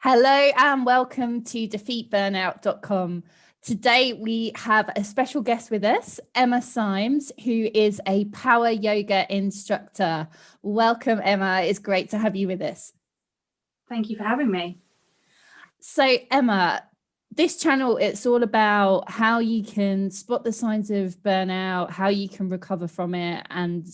Hello and welcome to defeatburnout.com. Today we have a special guest with us, Emma Symes, who is a power yoga instructor. Welcome, Emma. It's great to have you with us. Thank you for having me. So, Emma, this channel, it's all about how you can spot the signs of burnout, how you can recover from it, and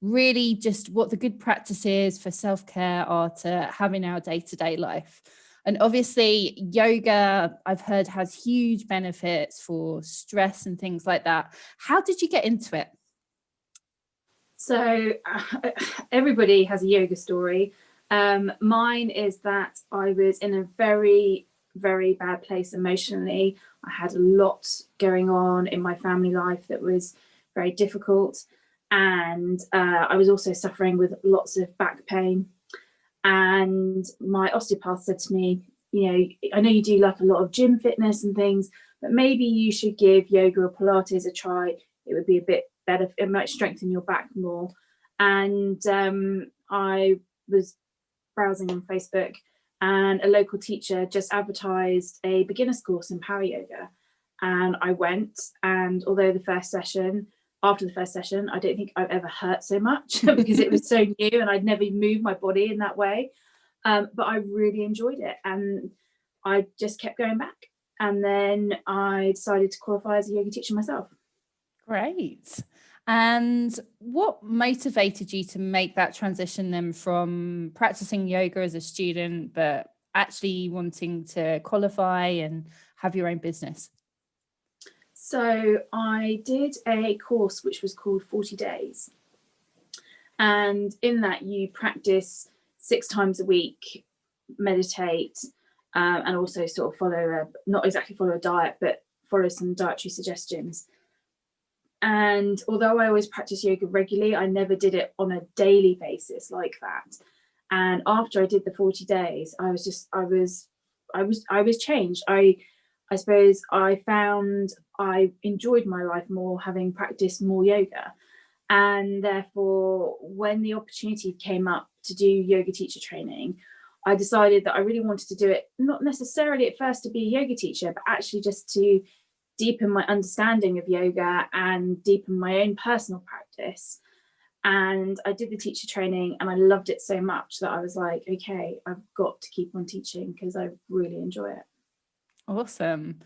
really just what the good practices for self-care are to have in our day-to-day life. And obviously, yoga, I've heard, has huge benefits for stress and things like that. How did you get into it? So everybody has a yoga story. Mine is that I was in a very, very bad place emotionally. I had a lot going on in my family life that was very difficult. And I was also suffering with lots of back pain. And my osteopath said to me, I know you do like a lot of gym fitness and things, but maybe you should give yoga or Pilates a try. It would be a bit better. It might strengthen your back more. And I was browsing on Facebook, and a local teacher just advertised a beginner's course in power yoga. And I went, and although after the first session, I don't think I've ever hurt so much because it was so new and I'd never moved my body in that way. But I really enjoyed it, and I just kept going back. And then I decided to qualify as a yoga teacher myself. Great. And what motivated you to make that transition then from practicing yoga as a student, but actually wanting to qualify and have your own business? So I did a course which was called 40 Days. And in that, you practice 6 times a week, meditate, and also sort of not exactly follow a diet, but follow some dietary suggestions. And although I always practice yoga regularly, I never did it on a daily basis like that. And after I did the 40 days, I was changed. I suppose I found I enjoyed my life more having practiced more yoga. And therefore, when the opportunity came up to do yoga teacher training, I decided that I really wanted to do it, not necessarily at first to be a yoga teacher, but actually just to deepen my understanding of yoga and deepen my own personal practice. And I did the teacher training and I loved it so much that I was like, okay, I've got to keep on teaching because I really enjoy it. Awesome.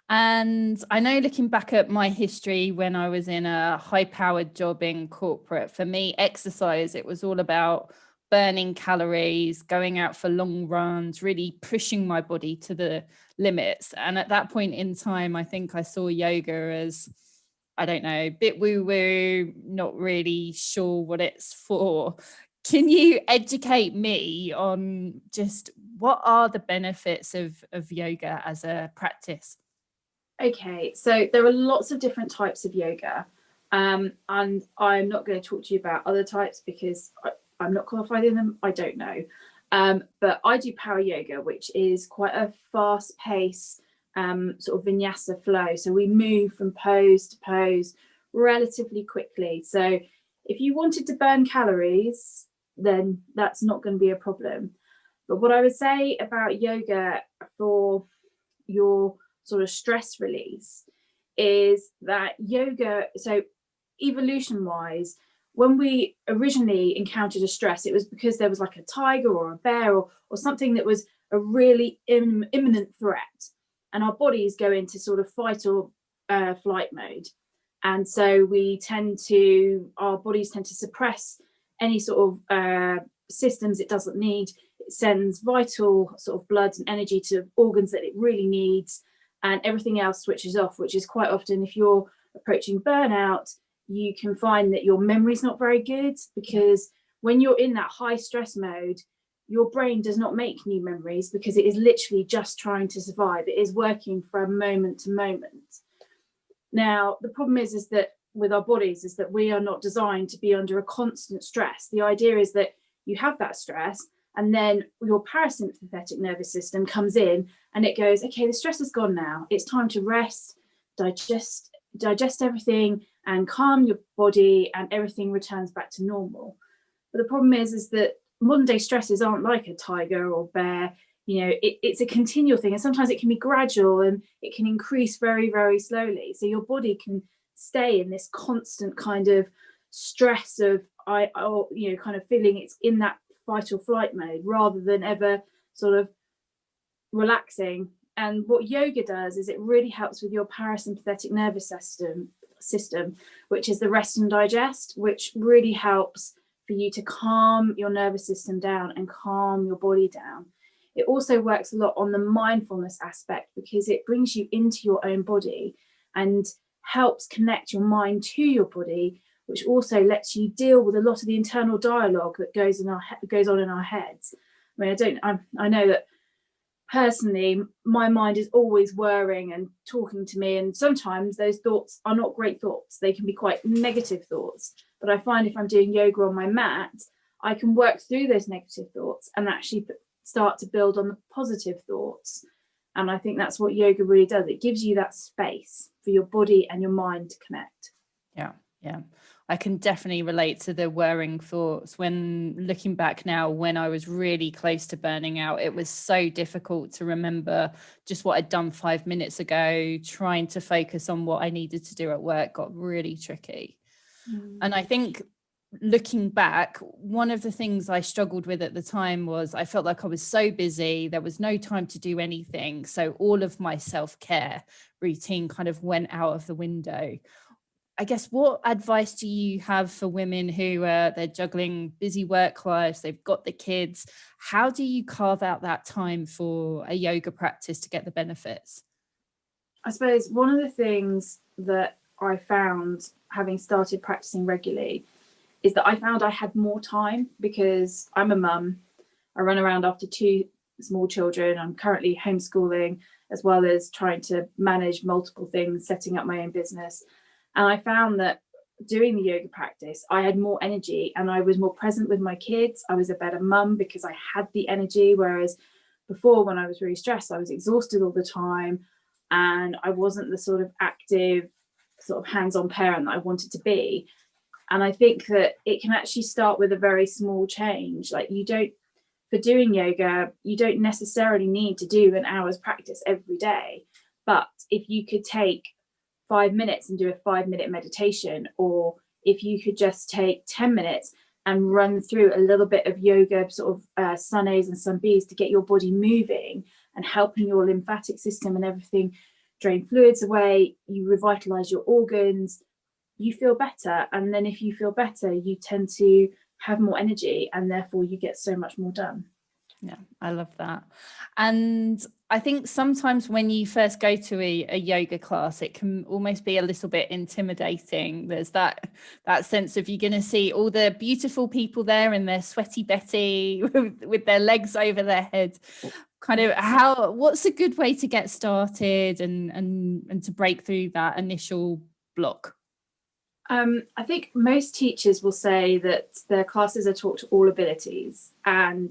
And I know, looking back at my history when I was in a high-powered job in corporate, for me, exercise, it was all about burning calories, going out for long runs, really pushing my body to the limits. And at that point in time, I think I saw yoga as, I don't know, a bit woo-woo, not really sure what it's for. Can you educate me on just what are the benefits of yoga as a practice? Okay, so there are lots of different types of yoga. And I'm not going to talk to you about other types because I'm not qualified in them. I don't know. But I do power yoga, which is quite a fast pace sort of vinyasa flow. So we move from pose to pose relatively quickly. So if you wanted to burn calories, then that's not going to be a problem. But what I would say about yoga for your sort of stress release is that yoga, so evolution wise, when we originally encountered a stress, it was because there was like a tiger or a bear or something that was a really imminent threat. And our bodies go into sort of fight or flight mode. And so our bodies tend to suppress any sort of systems it doesn't need. It sends vital sort of blood and energy to organs that it really needs, and everything else switches off, which is quite often, if you're approaching burnout, you can find that your memory's not very good, because when you're in that high stress mode, your brain does not make new memories because it is literally just trying to survive. It is working from moment to moment. Now, the problem is that with our bodies is that we are not designed to be under a constant stress. The idea is that you have that stress, and then your parasympathetic nervous system comes in and it goes, okay, the stress is gone now. It's time to rest, digest everything and calm your body, and everything returns back to normal. But the problem is that modern day stresses aren't like a tiger or bear. it's a continual thing, and sometimes it can be gradual and it can increase very, very slowly. So your body can stay in this constant kind of stress of kind of feeling it's in that fight or flight mode rather than ever sort of relaxing. And what yoga does is it really helps with your parasympathetic nervous system, which is the rest and digest, which really helps for you to calm your nervous system down and calm your body down. It also works a lot on the mindfulness aspect because it brings you into your own body and helps connect your mind to your body, which also lets you deal with a lot of the internal dialogue that goes on in our heads. I mean, I know that personally, my mind is always worrying and talking to me, and sometimes those thoughts are not great thoughts. They can be quite negative thoughts. But I find if I'm doing yoga on my mat, I can work through those negative thoughts and actually start to build on the positive thoughts. And I think that's what yoga really does. It gives you that space for your body and your mind to connect. Yeah. I can definitely relate to the worrying thoughts. When looking back now, when I was really close to burning out, it was so difficult to remember just what I'd done 5 minutes ago. Trying to focus on what I needed to do at work got really tricky. And I think looking back, one of the things I struggled with at the time was I felt like I was so busy, there was no time to do anything. So all of my self-care routine kind of went out of the window. I guess, what advice do you have for women who they're juggling busy work lives, they've got the kids? How do you carve out that time for a yoga practice to get the benefits? I suppose one of the things that I found having started practicing regularly is that I found I had more time because I'm a mum. I run around after 2 small children. I'm currently homeschooling as well as trying to manage multiple things, setting up my own business. And I found that doing the yoga practice, I had more energy and I was more present with my kids. I was a better mum because I had the energy. Whereas before, when I was really stressed, I was exhausted all the time and I wasn't the sort of active, sort of hands-on parent that I wanted to be. And I think that it can actually start with a very small change. Like for doing yoga, you don't necessarily need to do an hour's practice every day. But if you could take 5 minutes and do a 5-minute meditation, or if you could just take 10 minutes and run through a little bit of yoga, sort of sun A's and sun B's to get your body moving and helping your lymphatic system and everything drain fluids away, you revitalize your organs, you feel better. And then if you feel better, you tend to have more energy and therefore you get so much more done. Yeah, I love that. And I think sometimes when you first go to a yoga class, it can almost be a little bit intimidating. There's that sense of you're going to see all the beautiful people there in their sweaty Betty with their legs over their head. Kind of what's a good way to get started and to break through that initial block? I think most teachers will say that their classes are taught to all abilities, and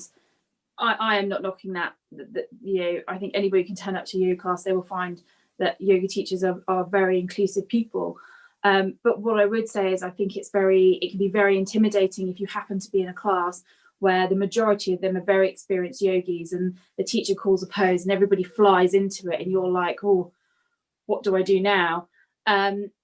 I am not knocking that. I think anybody can turn up to a yoga class, they will find that yoga teachers are very inclusive people. But what I would say is I think it can be very intimidating if you happen to be in a class where the majority of them are very experienced yogis and the teacher calls a pose and everybody flies into it and you're like, oh, what do I do now?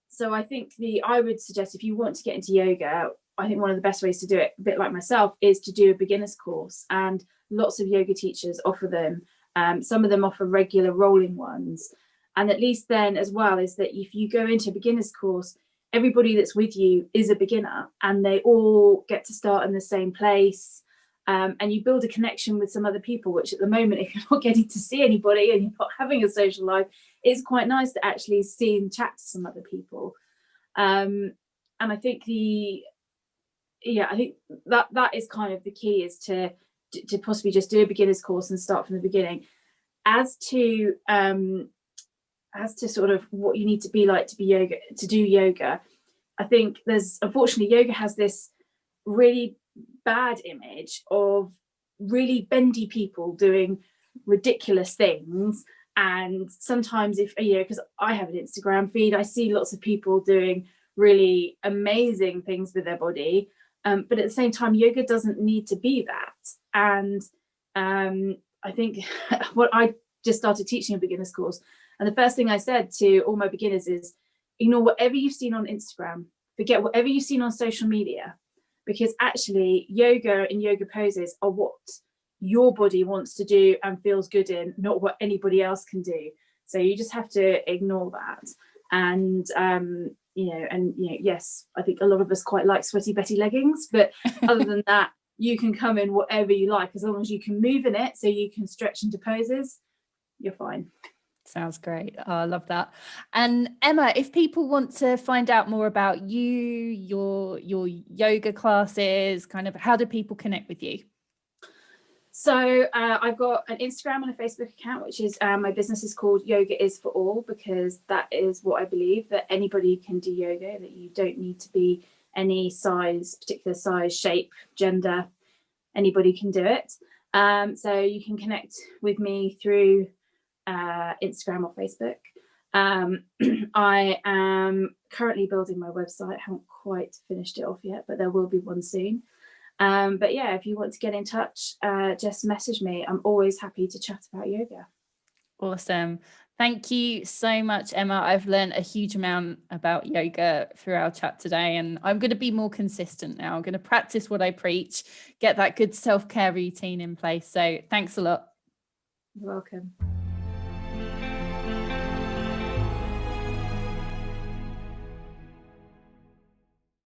So I think I would suggest if you want to get into yoga, I think one of the best ways to do it, a bit like myself, is to do a beginner's course. And lots of yoga teachers offer them. Some of them offer regular rolling ones. And at least then as well is that if you go into a beginner's course, everybody that's with you is a beginner and they all get to start in the same place. And you build a connection with some other people, which at the moment, if you're not getting to see anybody and you're not having a social life, it's quite nice to actually see and chat to some other people. And I think I think that is kind of the key, is to possibly just do a beginner's course and start from the beginning. As to sort of what you need to be like to do yoga, I think unfortunately yoga has this really bad image of really bendy people doing ridiculous things. And sometimes because I have an Instagram feed, I see lots of people doing really amazing things with their body. But at the same time, yoga doesn't need to be that. And I think what I just started teaching a beginner's course, and the first thing I said to all my beginners is, ignore whatever you've seen on Instagram, forget whatever you've seen on social media, because actually yoga and yoga poses are what your body wants to do and feels good in, not what anybody else can do. So you just have to ignore that. And yes, I think a lot of us quite like sweaty Betty leggings, but other than that, you can come in whatever you like, as long as you can move in it, so you can stretch into poses, you're fine. Sounds great. Oh, I love that. And Emma, if people want to find out more about you, your yoga classes, kind of, how do people connect with you? So I've got an Instagram and a Facebook account, which is my business is called Yoga is for All, because that is what I believe, that anybody can do yoga, that you don't need to be any size, particular size, shape, gender, anybody can do it. So you can connect with me through Instagram or Facebook. I am currently building my website. I haven't quite finished it off yet, but there will be one soon. But yeah, if you want to get in touch, just message me. I'm always happy to chat about yoga. Awesome. Thank you so much, Emma. I've learned a huge amount about yoga through our chat today, and I'm going to be more consistent now. I'm going to practice what I preach, get that good self-care routine in place. So thanks a lot. You're welcome.